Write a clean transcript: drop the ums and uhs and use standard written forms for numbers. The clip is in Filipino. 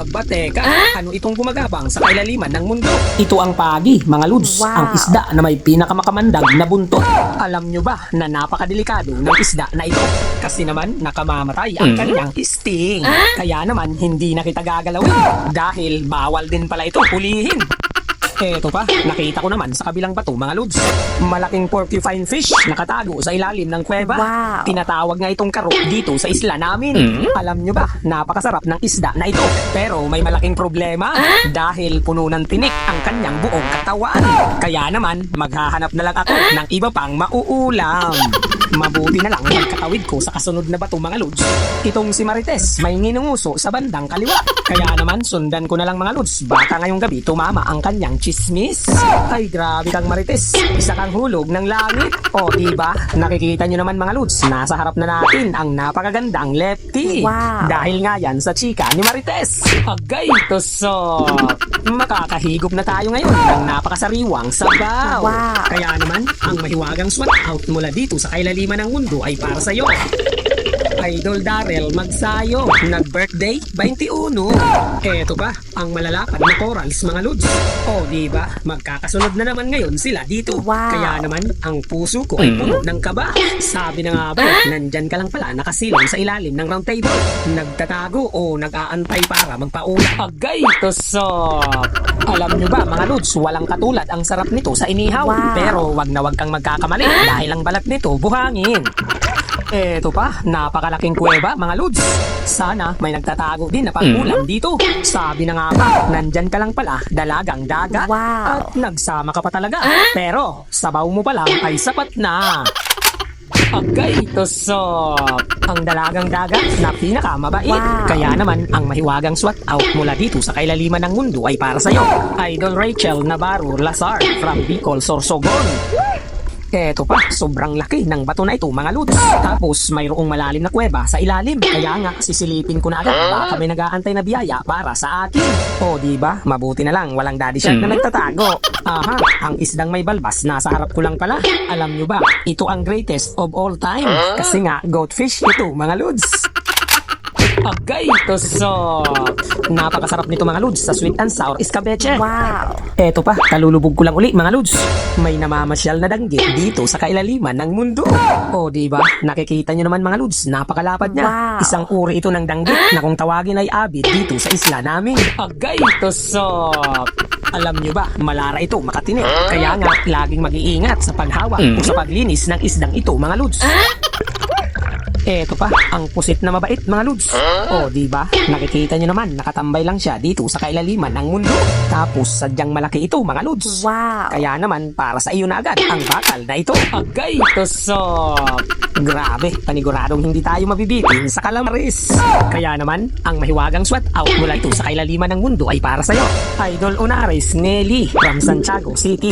Aba teka, ano itong gumagapang sa kailaliman ng mundo? Ito ang pagi, mga lods. Wow. Ang isda na may pinakamakamandag na buntot. Alam nyo ba na napakadelikado ng isda na ito? Kasi naman nakamamatay ang kanyang sting. Kaya naman hindi na kita gagalawin. Dahil bawal din pala ito hulihin. Eto pa, nakita ko naman sa kabilang bato mga lods. Malaking porcupine fish nakatago sa ilalim ng kuweba. Wow. Tinatawag nga itong karok dito sa isla namin. Alam nyo ba, napakasarap ng isda na ito. Pero may malaking problema dahil puno ng tinik ang kanyang buong katawan. Kaya naman, maghahanap na lang ako ng iba pang mauulam. Mabuti na lang magkatawid ko sa kasunod na bato mga lods. Itong si Marites may nginunguso sa bandang kaliwa. Kaya naman sundan ko na lang mga lods. Baka ngayong gabi tumama ang kanyang chismis. Ay grabe kang Marites. Isa kang hulog ng langit. O diba? Nakikita nyo naman mga lods. Nasa harap na natin ang napakagandang lefty. Wow. Dahil nga yan sa chika ni Marites. Agay tusok. Makakahigop na tayo ngayon ng napakasariwang sabaw. Wow. Kaya naman ang mahiwagang SWAT out mula dito sa kailaliman ng mundo ay para sa'yo. Idol Darrell Magsayo, nag-birthday 21. Eto pa, ang malalapad na corals mga lods. O diba, magkakasunod na naman ngayon sila dito. Wow. Kaya naman, ang puso ko ay puno ng kaba. Sabi na nga ba, nandyan ka lang pala nakasilong sa ilalim ng round table. Nagtatago o nag-aantay para magpaula. Agay, tusok! Alam nyo ba mga lods, walang katulad ang sarap nito sa inihaw. Wow. Pero wag na wag kang magkakamali dahil ang balat nito buhangin. Eto pa, napakalaking kuweba mga lods. Sana may nagtatago din na pang-ulam dito. Sabi na nga ba, nandyan ka lang pala, dalagang dagat. Wow. At nagsama ka pa talaga. Pero, sabaw mo pa lang ay sapat na. Agay, tusok! Ang dalagang dagat na pinakamabait. Wow. Kaya naman, ang mahiwagang SWAT out mula dito sa kailaliman ng mundo ay para sa'yo. Idol Rachel Navarro Lazar from Bicol, Sorsogon. Eto pa, sobrang laki ng bato na ito mga lods. Tapos mayroong malalim na kuweba sa ilalim. Kaya nga, sisilipin ko na agad. Baka may nag-aantay na biyaya para sa akin. O diba, mabuti na lang walang daddy shark na nagtatago. Aha, ang isdang may balbas nasa harap ko lang pala. Alam nyo ba, ito ang greatest of all time. Kasi nga, goatfish ito mga lods. Agay, tusok! Napakasarap nito mga lods sa sweet and sour escabeche. Wow. Eto pa, kalulubog ko lang uli mga lods. May namamasyal na danggit dito sa kailaliman ng mundo. O diba, nakikita nyo naman mga lods, napakalapad niya. Wow. Isang uri ito ng danggit na kung tawagin ay abit dito sa isla namin. Agay, tusok! Alam nyo ba, malara ito makatinik. Kaya nga, laging mag-iingat sa paghawak o sa paglinis ng isdang ito mga lods. Eto pa, ang pusit na mabait mga lods. O diba, nakikita nyo naman, nakatambay lang siya dito sa kailaliman ng mundo. Tapos sadyang malaki ito mga lods. Wow. Kaya naman, para sa iyo na agad ang bakal na ito. Agay, tusok! Grabe, paniguradong hindi tayo mabibitin sa kalamaris. Kaya naman, ang mahiwagang SWAT out mula ito sa kailaliman ng mundo ay para sa'yo. Idol Onares Nelly from Santiago City.